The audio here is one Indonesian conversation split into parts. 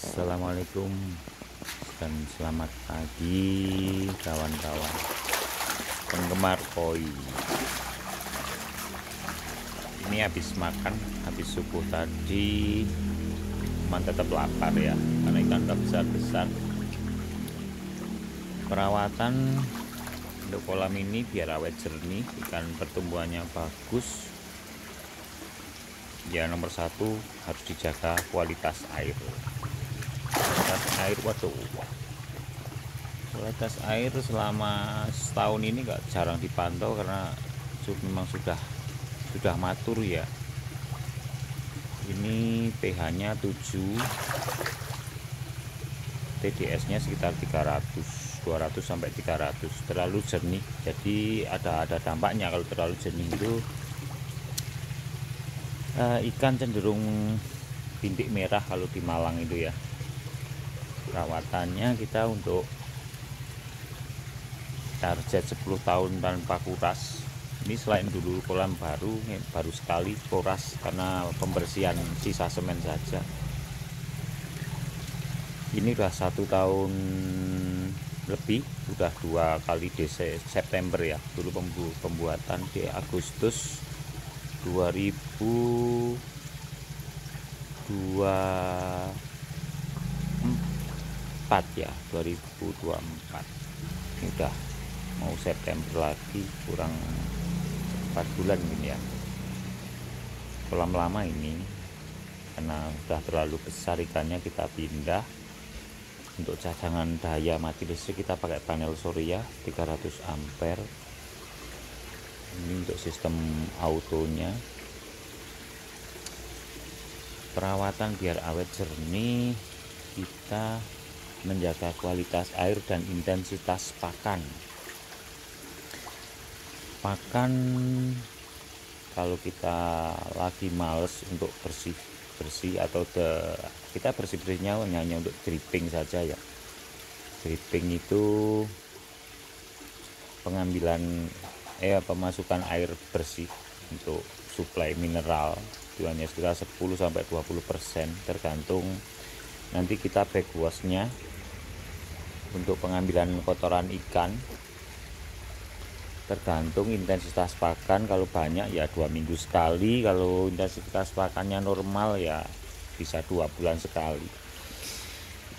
Assalamualaikum dan selamat pagi kawan-kawan penggemar koi. Ini habis makan, habis subuh tadi, cuman tetap lapar ya karena ikan udah besar-besar. Perawatan untuk kolam ini biar awet jernih, ikan pertumbuhannya bagus. Ya, nomor satu harus dijaga kualitas air. Kualitas air selama setahun ini nggak jarang dipantau karena memang sudah matur ya. Ini pH-nya 7, TDS-nya sekitar 200 sampai 300, terlalu jernih. Jadi ada dampaknya kalau terlalu jernih itu ikan cenderung bintik merah kalau di Malang itu ya. Perawatannya kita untuk target 10 tahun tanpa kuras. Ini selain dulu kolam baru sekali kuras karena pembersihan sisa semen saja. Ini udah 1 tahun lebih, udah 2 kali September ya. Dulu pembuatan di Agustus 2024 ya, 2024. Ini udah mau September lagi, kurang 4 bulan gini ya. Kolam lama ini karena udah terlalu besar ikannya, kita pindah. Untuk cadangan daya mati listrik kita pakai panel surya 300 ampere. Ini untuk sistem autonya. Perawatan biar awet jernih, kita menjaga kualitas air dan intensitas pakan. Kalau kita lagi males untuk bersih atau kita bersihnya hanya untuk dripping saja ya. Dripping itu pemasukan air bersih untuk suplai mineral itu hanya sekitar 10 sampai 20%, tergantung nanti kita backwash-nya untuk pengambilan kotoran ikan. Tergantung intensitas pakan, kalau banyak ya 2 minggu sekali, kalau intensitas pakannya normal ya bisa 2 bulan sekali.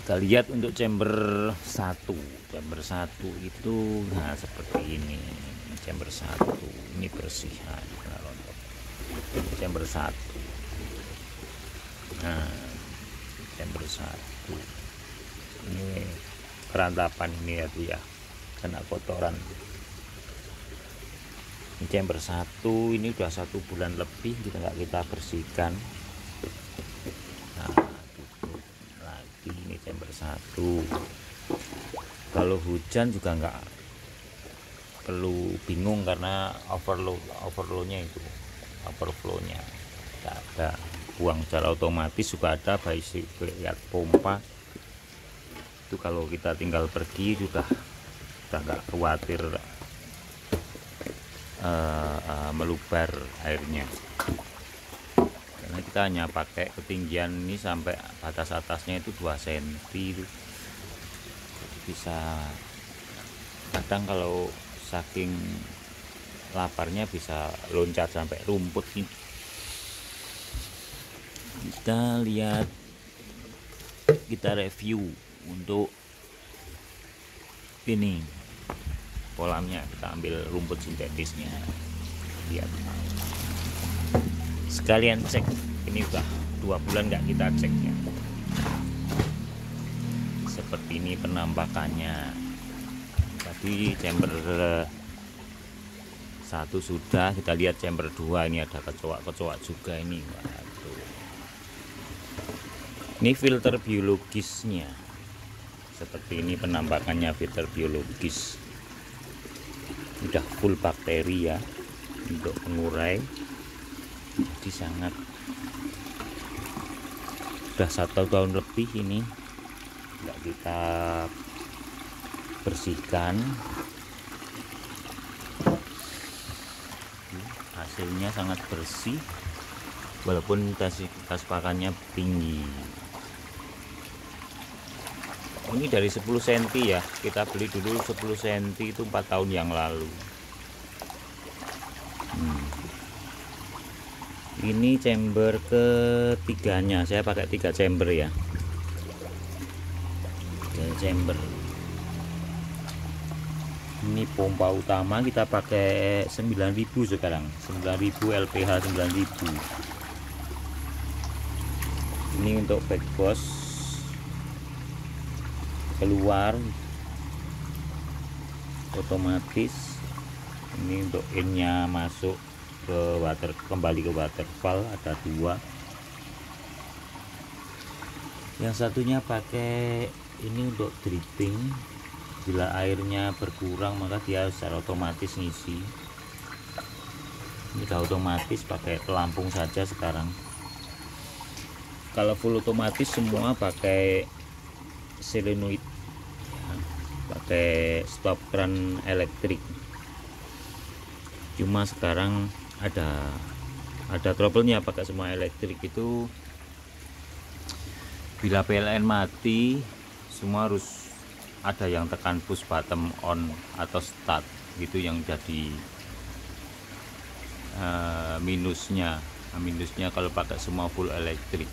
Kita lihat untuk chamber 1 itu nah seperti ini. Chamber 1 ini bersih, chamber 1. Nah, chamber 1 ini kerantapan ini ya kena kotoran. Ini chamber 1 ini udah 1 bulan lebih kita bersihkan. Nah, tutup lagi. Ini chamber 1. Kalau hujan juga nggak perlu bingung karena overflow-nya nggak ada, buang secara otomatis juga ada lihat pompa itu. Kalau kita tinggal pergi sudah nggak khawatir melubar airnya, karena kita hanya pakai ketinggian ini sampai batas atasnya itu 2 cm itu. Bisa kadang kalau saking laparnya bisa loncat sampai rumput ini. Kita review untuk ini kolamnya. Kita ambil rumput sintetisnya, lihat sekalian cek. Ini udah 2 bulan nggak kita cek ya. Seperti ini penampakannya. Tadi chamber 1 sudah, kita lihat chamber 2. Ini ada kecoak juga ini. Waduh. Ini filter biologisnya. Seperti ini penampakannya, filter biologis. Udah full bakteri ya untuk pengurai. Jadi udah 1 tahun lebih ini nggak kita bersihkan. Hasilnya sangat bersih walaupun intensitas pakannya tinggi. Ini dari 10 cm ya, kita beli dulu 10 cm itu 4 tahun yang lalu. Ini chamber ketiganya, saya pakai 3 chamber ya, 3 chamber. Ini pompa utama kita pakai 9.000 sekarang, 9.000 LPH 9.000. Ini untuk backwash keluar otomatis. Ini untuk innya masuk ke water, kembali ke waterfall ada 2. Yang satunya pakai ini untuk dripping. Bila airnya berkurang maka dia secara otomatis ngisi. Ini udah otomatis, pakai pelampung saja sekarang. Kalau full otomatis semua pakai solenoid ya, pakai stop keran elektrik. Cuma sekarang ada trouble-nya pakai semua elektrik itu. Bila PLN mati semua harus ada yang tekan push button on atau start gitu, yang jadi minusnya kalau pakai semua full elektrik.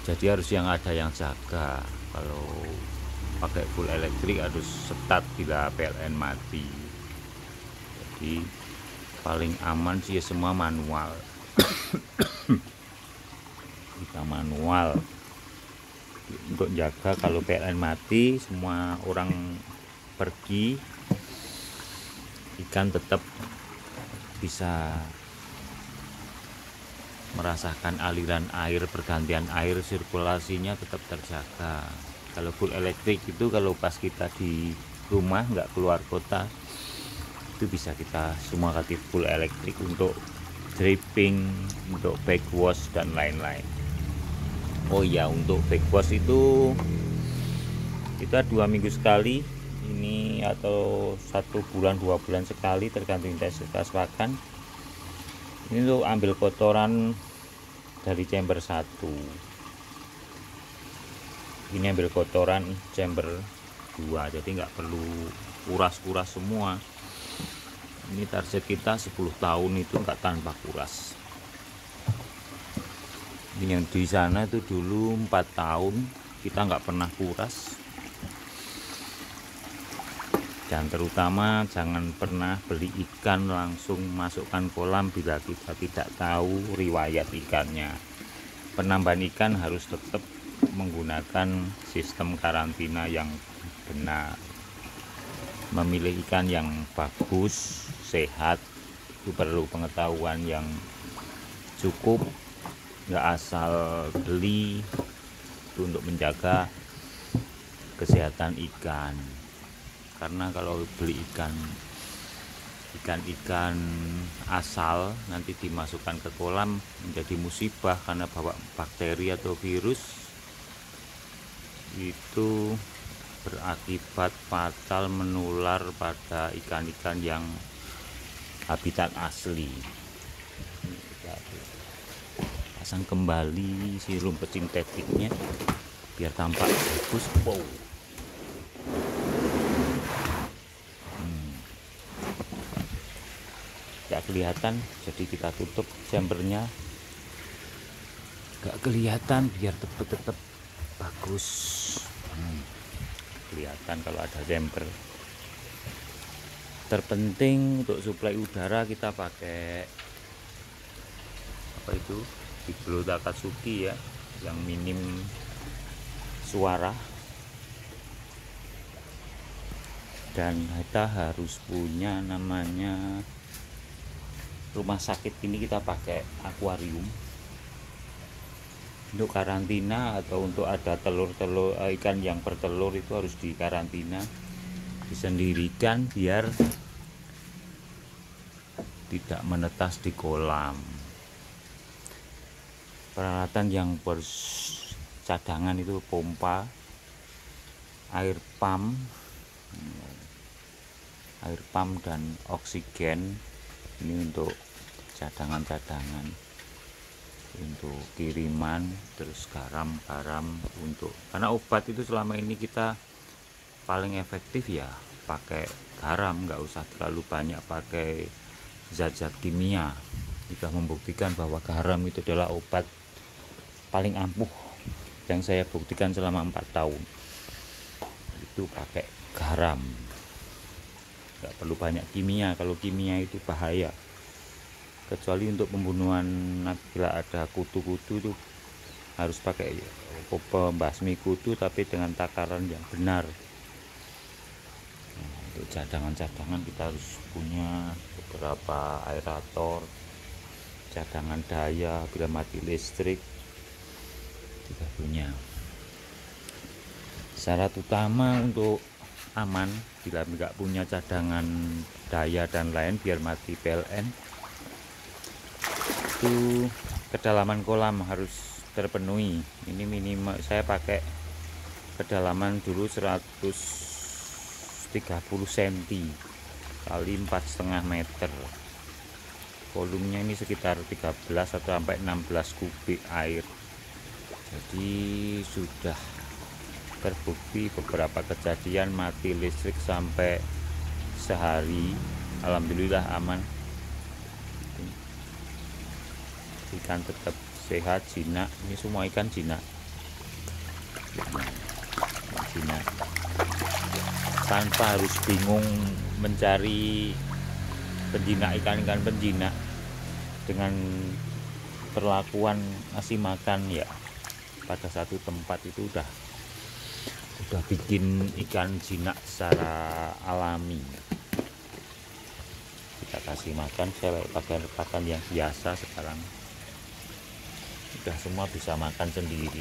Jadi harus ada yang jaga. Kalau pakai full elektrik harus start bila PLN mati. Jadi paling aman sih semua manual. Kita manual untuk jaga kalau PLN mati, semua orang pergi, ikan tetap bisa merasakan aliran air, pergantian air, sirkulasinya tetap terjaga. Kalau full elektrik itu kalau pas kita di rumah nggak keluar kota, itu bisa kita semua kasih full elektrik untuk dripping, untuk backwash dan lain-lain. Oh iya, untuk backwash itu kita 2 minggu sekali ini, atau 1 bulan 2 bulan sekali tergantung intensitas pakan. Ini untuk ambil kotoran dari chamber 1. Ini ambil kotoran chamber 2, jadi nggak perlu kuras-kuras semua. Ini target kita 10 tahun itu nggak tanpa kuras. Yang di sana itu dulu 4 tahun kita nggak pernah kuras. Dan terutama jangan pernah beli ikan langsung masukkan kolam bila kita tidak tahu riwayat ikannya. Penambahan ikan harus tetap menggunakan sistem karantina yang benar. Memilih ikan yang bagus, sehat, itu perlu pengetahuan yang cukup. Nggak asal beli, itu untuk menjaga kesehatan ikan. Karena kalau beli ikan asal nanti dimasukkan ke kolam menjadi musibah, karena bawa bakteri atau virus, itu berakibat fatal, menular pada ikan-ikan yang habitat asli. Pasang kembali si rumput sintetiknya biar tampak bagus. Wow. Gak kelihatan, jadi kita tutup chambernya, gak kelihatan biar tetap bagus. Kelihatan kalau ada chamber. Terpenting untuk suplai udara kita pakai apa itu, Hiblo Takatsuki ya, yang minim suara. Dan kita harus punya namanya rumah sakit. Ini kita pakai akuarium untuk karantina, atau untuk ada telur-telur ikan yang bertelur itu harus dikarantina, disendirikan biar tidak menetas di kolam. Peralatan yang bercadangan itu pompa, air pump dan oksigen. Ini untuk cadangan-cadangan. untuk kiriman, terus garam untuk, karena obat itu selama ini kita paling efektif ya pakai garam, nggak usah terlalu banyak pakai zat-zat kimia. Sudah membuktikan bahwa garam itu adalah obat paling ampuh yang saya buktikan selama 4 tahun itu pakai garam, nggak perlu banyak kimia. Kalau kimia itu bahaya, kecuali untuk pembunuhan bila ada kutu-kutu itu harus pakai pembasmi kutu tapi dengan takaran yang benar. Nah, untuk cadangan-cadangan kita harus punya beberapa aerator, cadangan daya bila mati listrik kita punya. Syarat utama untuk aman bila nggak punya cadangan daya dan lain biar mati PLN itu kedalaman kolam harus terpenuhi. Ini minimal saya pakai kedalaman dulu 130 cm kali 4,5 meter. Volumenya ini sekitar 13 atau sampai 16 kubik air. Jadi sudah terbukti beberapa kejadian mati listrik sampai sehari, alhamdulillah aman. Ikan tetap sehat, jinak. Ini semua ikan jinak. Jinak. Tanpa harus bingung mencari penjinak, ikan-ikan penjinak. Dengan perlakuan ngasih makan ya pada satu tempat itu udah bikin ikan jinak secara alami. Kita kasih makan, saya pakai pakan yang biasa sekarang. Udah semua bisa makan sendiri,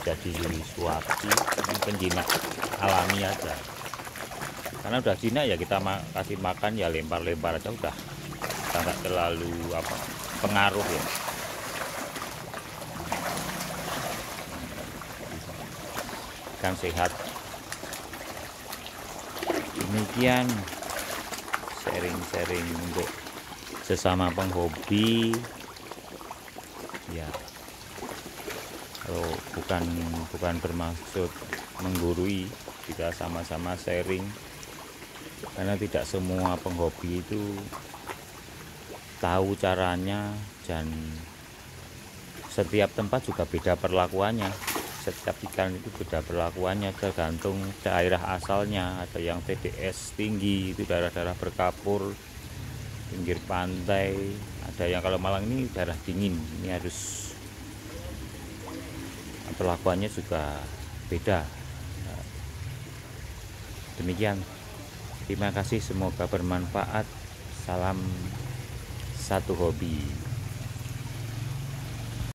jadi suapi penjinak alami aja. Karena udah jinak ya kita kasih makan ya lempar-lempar aja, udah nggak terlalu pengaruh ya. Ikan sehat. Demikian sharing-sharing untuk sesama penghobi ya. Kalau bukan bermaksud menggurui, kita sama-sama sharing karena tidak semua penghobi itu tahu caranya dan setiap tempat juga beda perlakuannya. Setiap ikan itu beda perlakuannya tergantung daerah asalnya. Ada yang TDS tinggi, itu daerah-daerah berkapur, pinggir pantai. Ada yang kalau Malang ini daerah dingin, ini harus perlakuannya juga beda. Demikian, terima kasih, semoga bermanfaat. Salam satu hobi.